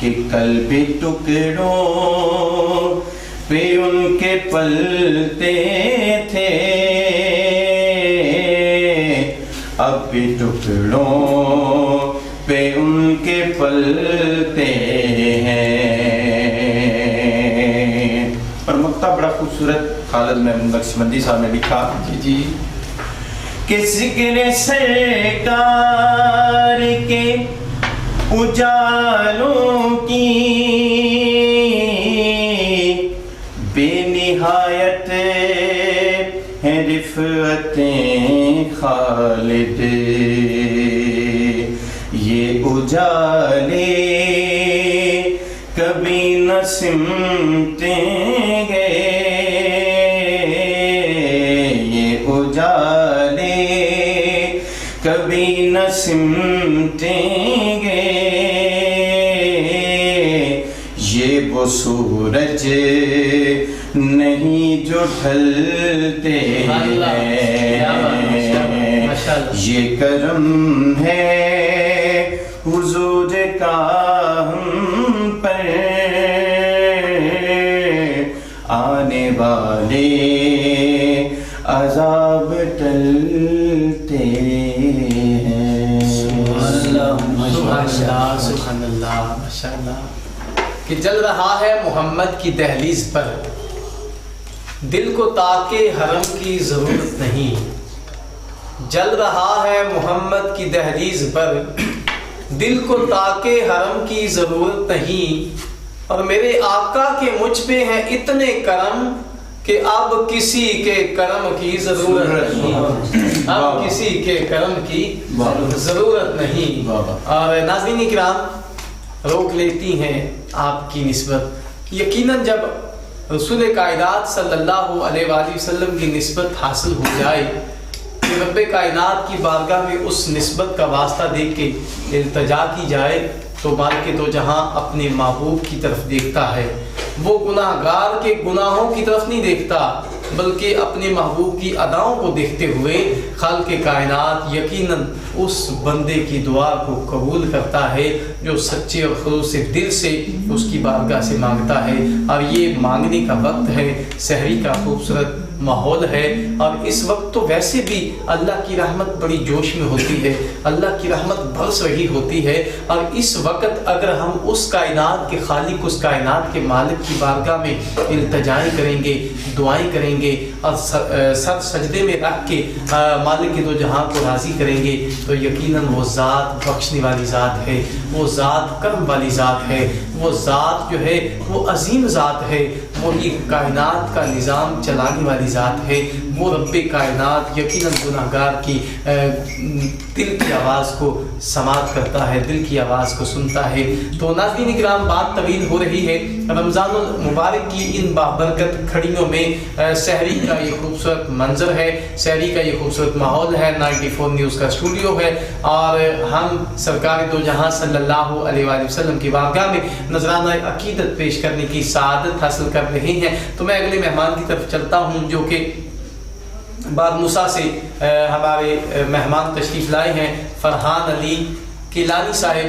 کہ کل بھی ٹکڑوں پہ ان کے پلتے تھے، اب بھی ٹکڑوں پہ ان کے پلتے ہیں۔ اور مقطع بڑا خوبصورت خالد محمود نقشبندی صاحب نے لکھا جی کہ ذکر سرکار کے اجالوں کی بے نہایت ہیں رفعتیں خالد، یہ اجالے کبھی نہ سمٹیں گے، یہ اجالے کبھی نہ سمٹیں گے، یہ وہ سورج نہیں جو ڈھلتے ہیں، یہ کرم ہے حضور کا ہم پر، آنے والے عذاب ٹلتے ہیں۔ سبحان اللہ، ماشاء اللہ۔ کہ جل رہا ہے محمد کی دہلیز پر، دل کو تاکہ حرم کی ضرورت نہیں، جل رہا ہے محمد کی دہلیز پر، دل کو تاکہ حرم کی ضرورت نہیں، اور میرے آقا کے مجھ پہ ہیں اتنے کرم کہ اب کسی کے کرم کی ضرورت نہیں، اب کسی کے کرم کی ضرورت نہیں۔ اور ناظرین کرام، روک لیتی ہیں آپ کی نسبت، یقیناً جب رسول کائنات صلی اللہ علیہ وآلہ وسلم کی نسبت حاصل ہو جائے، کہ رب کائنات کی بارگاہ میں اس نسبت کا واسطہ دے کے التجا کی جائے، تو مالک دو جہاں اپنے محبوب کی طرف دیکھتا ہے، وہ گناہ گار کے گناہوں کی طرف نہیں دیکھتا، بلکہ اپنے محبوب کی اداؤں کو دیکھتے ہوئے خالق کائنات یقیناً اس بندے کی دعا کو قبول کرتا ہے جو سچے اور خلوص دل سے اس کی بارگاہ سے مانگتا ہے۔ اور یہ مانگنے کا وقت ہے، سحری کا خوبصورت ماحول ہے، اور اس وقت تو ویسے بھی اللہ کی رحمت بڑی جوش میں ہوتی ہے، اللہ کی رحمت برس رہی ہوتی ہے، اور اس وقت اگر ہم اس کائنات کے خالق، اس کائنات کے مالک کی بارگاہ میں التجائیں کریں گے، دعائیں کریں گے، اور سر سجدے میں رکھ کے مالک دو جہاں کو راضی کریں گے، تو یقیناً وہ ذات بخشنے والی ذات ہے، وہ ذات کرم والی ذات ہے، وہ ذات جو ہے وہ عظیم ذات ہے، وہی کائنات کا نظام چلانے والی ذات ہے، وہ رب کائنات یقیناً گناہ گار کی دل کی آواز کو سماعت کرتا ہے، دل کی آواز کو سنتا ہے۔ تو ناظرین کرام، بات طویل ہو رہی ہے، رمضان المبارک کی ان بابرکت کھڑیوں میں سحری کا یہ خوبصورت منظر ہے، سحری کا یہ خوبصورت ماحول ہے، 94 نیوز کا اسٹوڈیو ہے، اور ہم سرکار دو جہاں صلی اللہ علیہ وآلہ وسلم کی بارگاہ میں نذرانہ عقیدت پیش کرنے کی سعادت حاصل کر رہے ہیں۔ تو میں اگلے مہمان کی طرف چلتا ہوں، جو کہ بارموسا سے ہمارے مہمان تشریف لائے ہیں، فرحان علی کیلانی صاحب،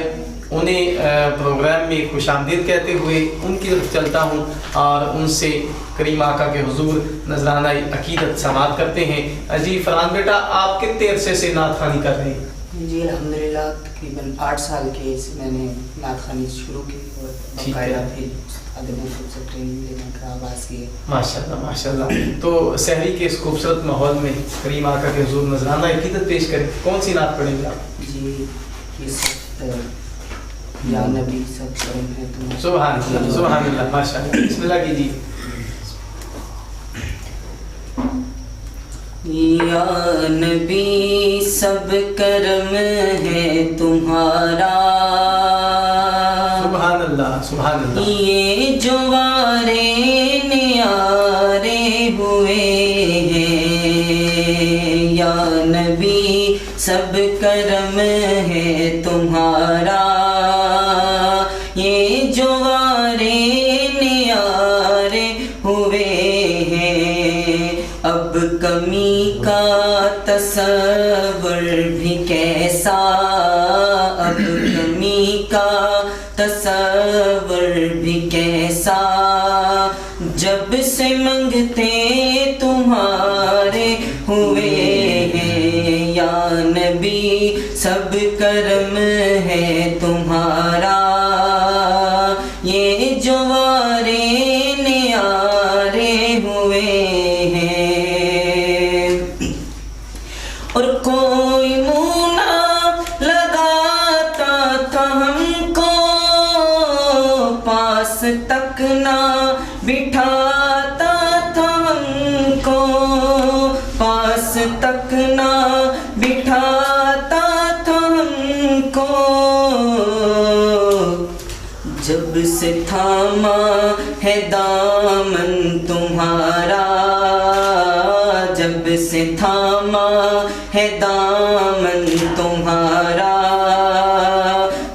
انہیں پروگرام میں خوش آمدید کہتے ہوئے ان کی طرف چلتا ہوں اور ان سے کریم آقا کے حضور نذرانہ عقیدت سماعت کرتے ہیں۔ جی فرحان بیٹا، آپ کتنے عرصے سے نعت خوانی کر رہے ہیں؟ جی الحمدللہ تقریباً 8 سال کے میں نے نعت خوانی شروع کی، اور باقاعدہ پھر سے ٹریننگ لینے کا آغاز کیا۔ ماشاءاللہ ماشاءاللہ۔ تو سحری کے اس خوبصورت ماحول میں کریم آقا کے حضور نذرانہ عقیدت پیش کریں، کون سی نعت پڑھیں گے آپ؟ جی یہ سب یا نبی سب کرم ہے تمہارا۔ سبحان اللہ سبحان اللہ، ماشاءاللہ، بسم اللہ کیجیے۔ یا نبی سب کرم ہے تمہارا، سبحان اللہ سبحان اللہ، یہ جو وارے نیارے ہوئے ہیں، یا نبی سب کرم ہے تمہارا، یہ جو وارے نیارے ہوئے ہیں، اب کمی کا تصور بھی کیسا، اب کمی کا تصور تصور بھی کیسا جب سے منگتے تمہارے ہوئے ہیں یا نبی سب کرم ہے تمہارا یہ جو وارے نیارے ہوئے ہیں اور کوئی منہ نہ لگاتا تھا ہم کو پاس تک نہ بٹھاتا تھا ہم کو پاس تک نہ بٹھاتا تھا ہم کو جب سے تھاما ہے دامن تمہارا جب سے تھاما ہے دامن تمہارا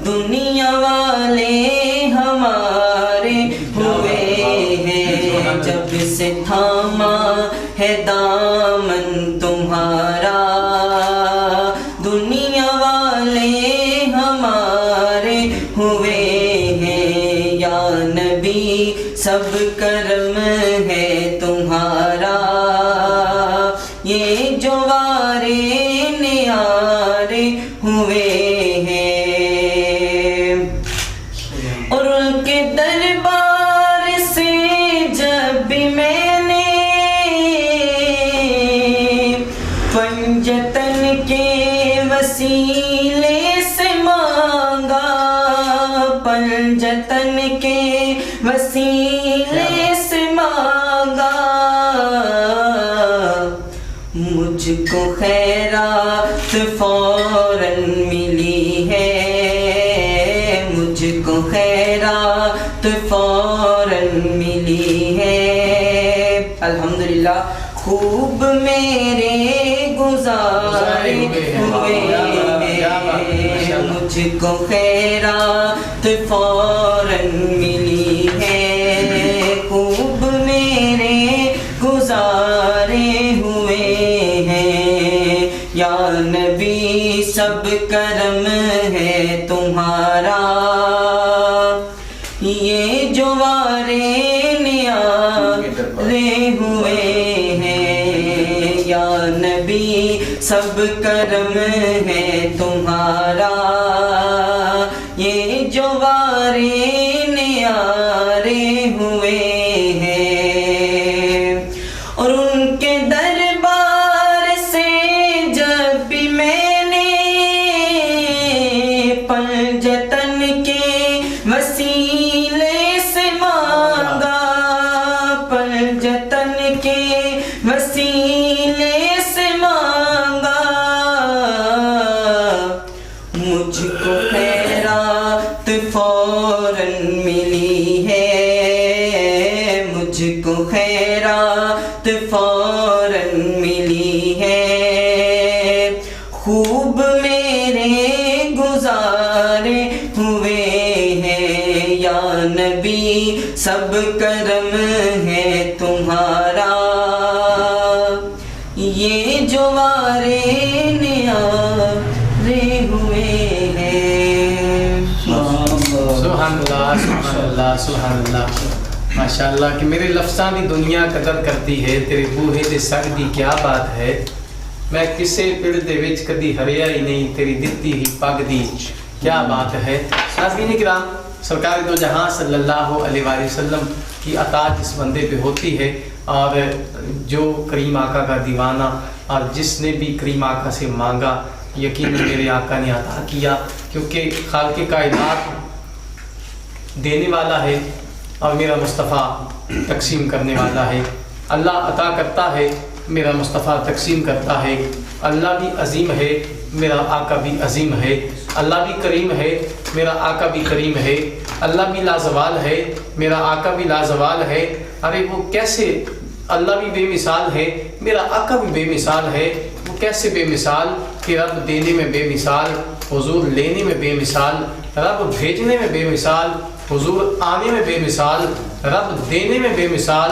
دنیا والے ہمارے ہوئے ہیں جب سے تھاما ہے دامن تمہارا دنیا والے ہمارے ہوئے ہیں یا نبی سب کرم ہے تمہارا یہ جو وارے نیارے ہوئے ہیں اور ان کے دربار سے جب بھی میں نے پنجتن کے وسیلے سے مانگا پنجتن کے وسیلے سے مانگا مجھ کو خیرات فوراً ملی ہے مجھ کو خیرات فوراً ملی ہے الحمدللہ خوب میرے گزارے ہوئے ہیں مجھ کو خیرات فوراً ملی ہے خوب میرے گزارے ہوئے ہیں یا نبی سب کرم ہے تمہارا یہ جو وارے نیارے ہوئے ہیں یا نبی سب کرم ہے تمہارا یہ جو وارے نیارے ہوئے ہیں اور ان کے دربار سے جب بھی میں نے پنجتن کے وسیلے سے مانگا پنجتن کے وسیلے سے مانگا مجھ کو خیرات فوراً ملی ہے مجھ کو خیرات فوراً ملی ہے خوب میرے گزارے ہوئے ہیں یا نبی سب کرم ہے تمہارا یہ جو وارے نیارے ہوئے ہیں سبحان اللہ سبحان اللہ سبحان اللہ ماشاء اللہ کہ میرے لفظاں دی دنیا قدر کرتی ہے تیرے بوہے دے سگ دی کیا بات ہے میں کسے پیڑ دے وچ کدی ہریا ہی نہیں تیری دتی ہی پگ دی کیا بات ہے ناظرین کرام سرکار دو جہاں صلی اللہ علیہ وآلہ وسلم کی عطا جس بندے پہ ہوتی ہے اور جو کریم آقا کا دیوانہ اور جس نے بھی کریم آقا سے مانگا یقین میرے آقا نے عطا کیا کیونکہ خالق کائنات دینے والا ہے اور میرا مصطفیٰ تقسیم کرنے والا ہے اللہ عطا کرتا ہے میرا مصطفیٰ تقسیم کرتا ہے اللہ بھی عظیم ہے میرا آقا بھی عظیم ہے اللہ بھی کریم ہے میرا آقا بھی کریم ہے اللہ بھی لازوال ہے میرا آقا بھی لازوال ہے ارے وہ کیسے اللہ بھی بے مثال ہے میرا آقا بھی بے مثال ہے وہ کیسے بے مثال کہ رب دینے میں بے مثال حضور لینے میں بے مثال رب بھیجنے میں بے مثال حضور آنے میں بے مثال رب دینے میں بے مثال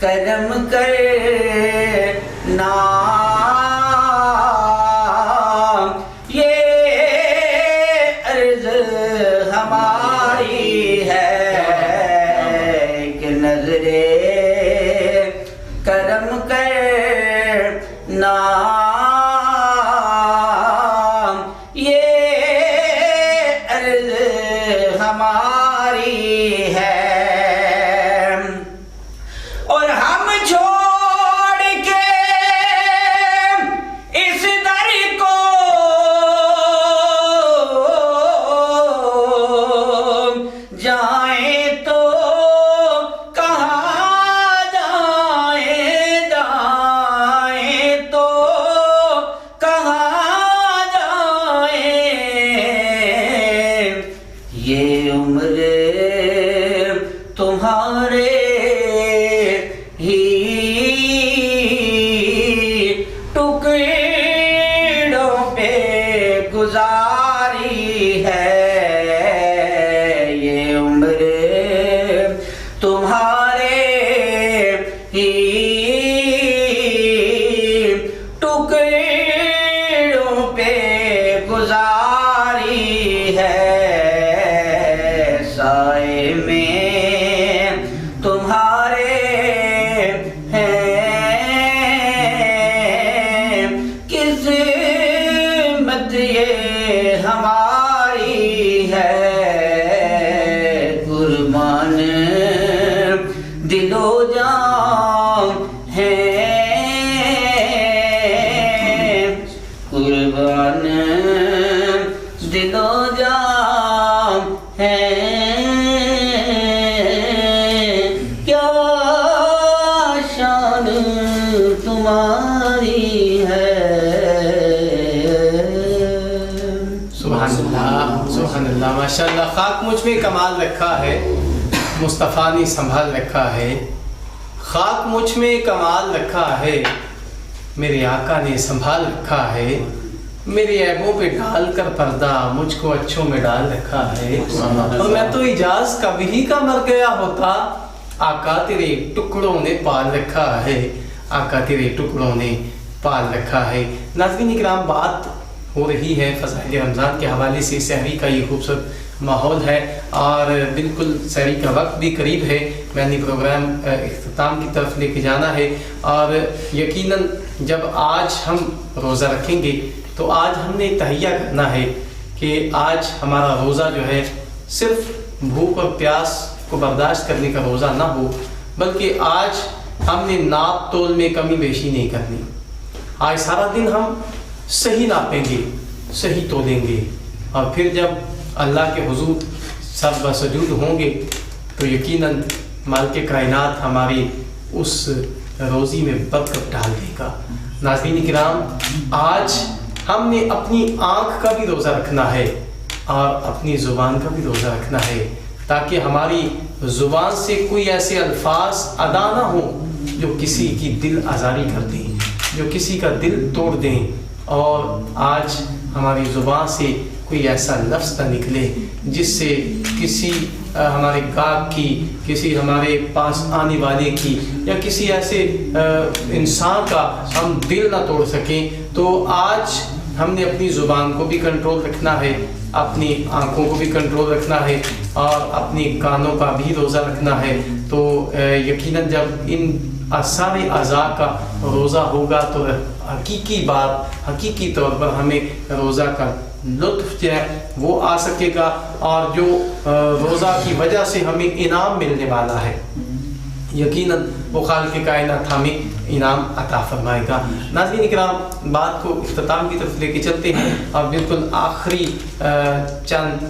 کرم کرنا یہ عرض ہماری ہے کہ نظر کرم کرنا یہ عرض ہماری ہے اور ہم چھوڑ کے اس در کو جائیں تو کہاں جائیں جائیں تو کہاں جائیں یہ عمر تمہارے ہی ٹکڑوں پہ گزاری ہے یہ عمر تمہارے ہی ٹکڑوں پہ گزاری ہے سائے میں تمہارے قسمت یہ ہماری ہے قربان دل و جان ہے قربان دل و جان ہے کیا شان تمہاری ہے سبحان اللہ ماشاء اللہ. خاک مجھ میں کمال رکھا ہے مصطفیٰ نے سنبھال رکھا ہے. خاک مجھ میں کمال رکھا ہے میرے آقا نے سنبھال رکھا ہے. میرے عیبوں پہ ڈال کر پردہ مجھ کو اچھوں میں ڈال رکھا ہے. اور میں تو اجاز کبھی کا مر گیا ہوتا آقا تیرے ٹکڑوں نے پال رکھا ہے. آقا تیرے ٹکڑوں نے پال رکھا ہے. ناظرین اکرام بات ہو رہی ہے فضائل رمضان کے حوالے سے. سحری کا یہ خوبصورت ماحول ہے اور بالکل سحری کا وقت بھی قریب ہے. میں نے پروگرام اختتام کی طرف لے کے جانا ہے اور یقیناً جب آج ہم روزہ رکھیں گے تو آج ہم نے تہیہ کرنا ہے کہ آج ہمارا روزہ جو ہے صرف بھوک اور پیاس کو برداشت کرنے کا روزہ نہ ہو بلکہ آج ہم نے ناپ تول میں کمی بیشی نہیں کرنی. آج سارا دن ہم صحیح ناپیں گے صحیح تولیں گے اور پھر جب اللہ کے حضور سب بسجود ہوں گے تو یقیناً مالک کائنات ہماری اس روزی میں برکت ڈال دے گا. ناظرین کرام آج ہم نے اپنی آنکھ کا بھی روزہ رکھنا ہے اور اپنی زبان کا بھی روزہ رکھنا ہے تاکہ ہماری زبان سے کوئی ایسے الفاظ ادا نہ ہوں جو کسی کی دل آزاری کر دیں جو کسی کا دل توڑ دیں. اور آج ہماری زبان سے کوئی ایسا لفظ نہ نکلے جس سے کسی ہمارے گاہک کی کسی ہمارے پاس آنے والے کی یا کسی ایسے انسان کا ہم دل نہ توڑ سکیں. تو آج ہم نے اپنی زبان کو بھی کنٹرول رکھنا ہے اپنی آنکھوں کو بھی کنٹرول رکھنا ہے اور اپنی کانوں کا بھی روزہ رکھنا ہے. تو یقیناً جب ان سارے اعضاء کا روزہ ہوگا تو حقیقی طور پر ہمیں روزہ کا لطف جو ہے وہ آ سکے گا اور جو روزہ کی وجہ سے ہمیں انعام ملنے والا ہے یقیناً وہ خالق کائنات ہمیں انعام عطا فرمائے گا. ناظرین اکرام بات کو اختتام کی طرف لے کے چلتے ہیں اور بالکل آخری چند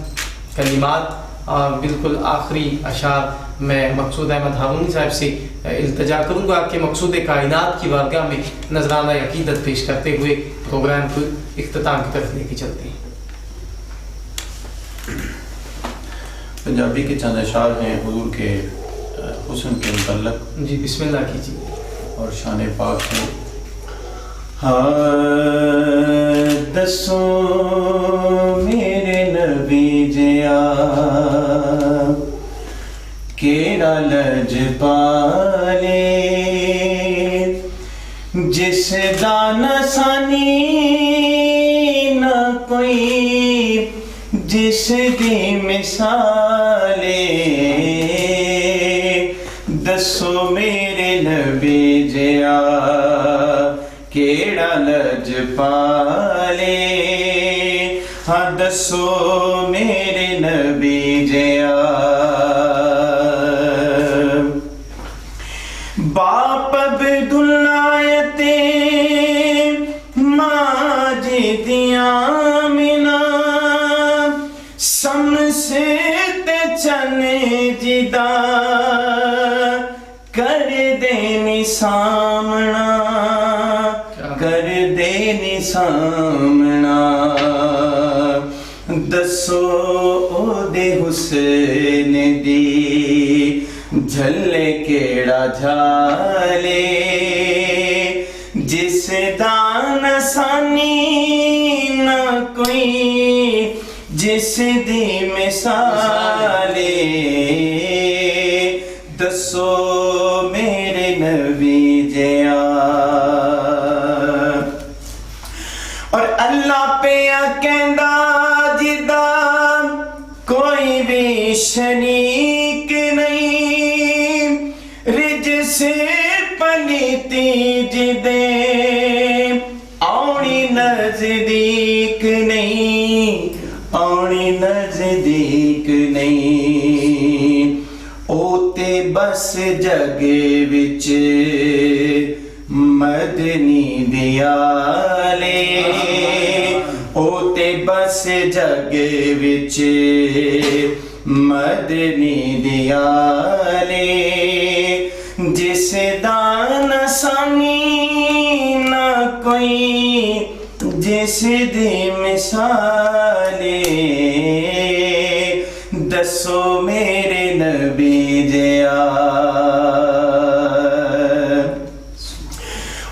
کلمات اور بالکل آخری اشعار میں مقصود احمد ہارونی صاحب سے التجا کروں گا کہ مقصود کائنات کی بارگاہ میں نذرانہ عقیدت پیش کرتے ہوئے پروگرام کو اختتام کی طرف لے کے چلتے ہیں. پنجابی کے چند اشعار ہیں حضور کے حسن کے متعلق. جی بسم اللہ کیجیے. اور شان پاک ہے. دسو میرے نبی جیا کیڑا لج پالے جس دانسانی نہ کوئی جس دی مثالے دسو میرے نبی جیا کیڑا لج پالے ہاں دسو میرے نبی جیا باپ عبداللہ تے ماں جی دیاں منا سمسے تے چنے جدا کر دینی سامنا کر دینی سامنا دسو او دے حسین دی جھلے کیڑا جھالے جس دان سانی نہ کوئی جس دی مثالے دسو میرے نبی جیا اور اللہ پہ کہندا جدا کوئی بھی شریک نہیں رج سے پلیتی جدے آنی نزدیک نہیں آنی نزدیک نہیں اوتے بس جگ وچ مدنی دیالے اوتے بس جگ وچ مدنی دیالے جس دان سانی نہ کوئی جس دی مثالے دسو میرے نبی جیا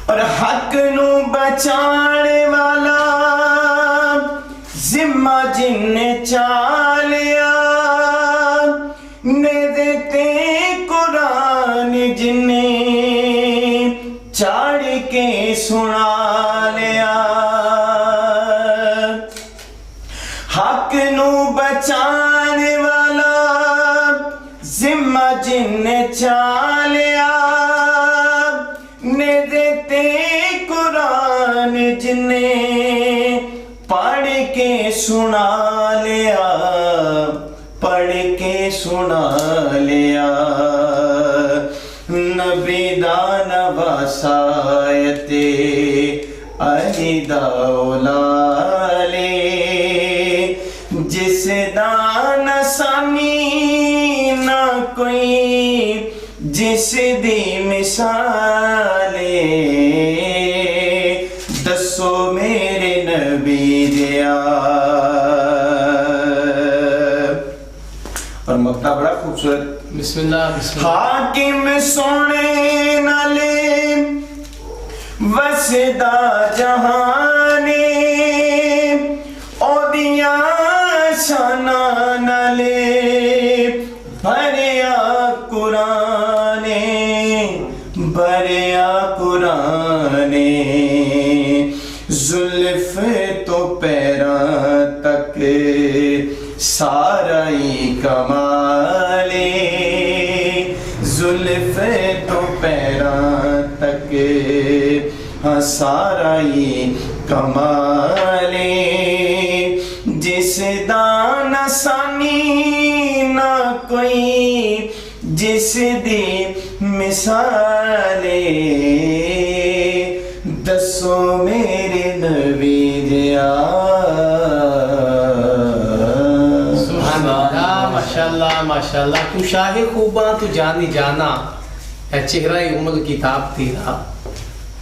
اور حق نو بچان والا ذمہ جن نے چالیا تے قرآن جن نے چاڑ کے سنا لیا حق نو بچان والا ذمہ جن نے چالیا تے قرآن جن نے پڑھ کے سنا لیا پڑھ کے سنا لیا نبی دان وسایتے علی دا اولالے جس دان سانی نہ کوئی جس دی مثالے دسو میرے نبی جیا اور مقطع بڑا خوبصورت بسم اللہ بسم اللہ حاکم سونے نالے وسدا جہانے او دیا شانا نالے بھریا قرآنے بھریا قرآنے زلف تو پیراں تک سارا ہی کمالے زلف تو پیراں تک ہاں سارا ہی کمالے جس دان سانی نہ کوئی جس دی مثالے دسو میرے نبی جیا ماشاءاللہ ماشاءاللہ تو شاہ خوباں تو جانی جانا ہے چہرہ ام الکتاب تیرا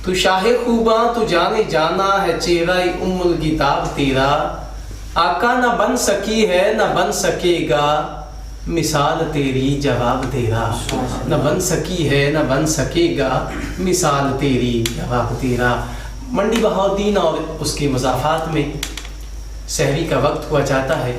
تو شاہ خوباں تو جانی جانا ہے چہرہ ام الکتاب تیرا آقا نہ بن سکی ہے نہ بن سکے گا مثال تیری جواب تیرا نہ بن سکی ہے نہ بن سکے گا مثال تیری جواب تیرا منڈی بہاؤدین اور اس کے مضافات میں سحری کا وقت ہوا جاتا ہے.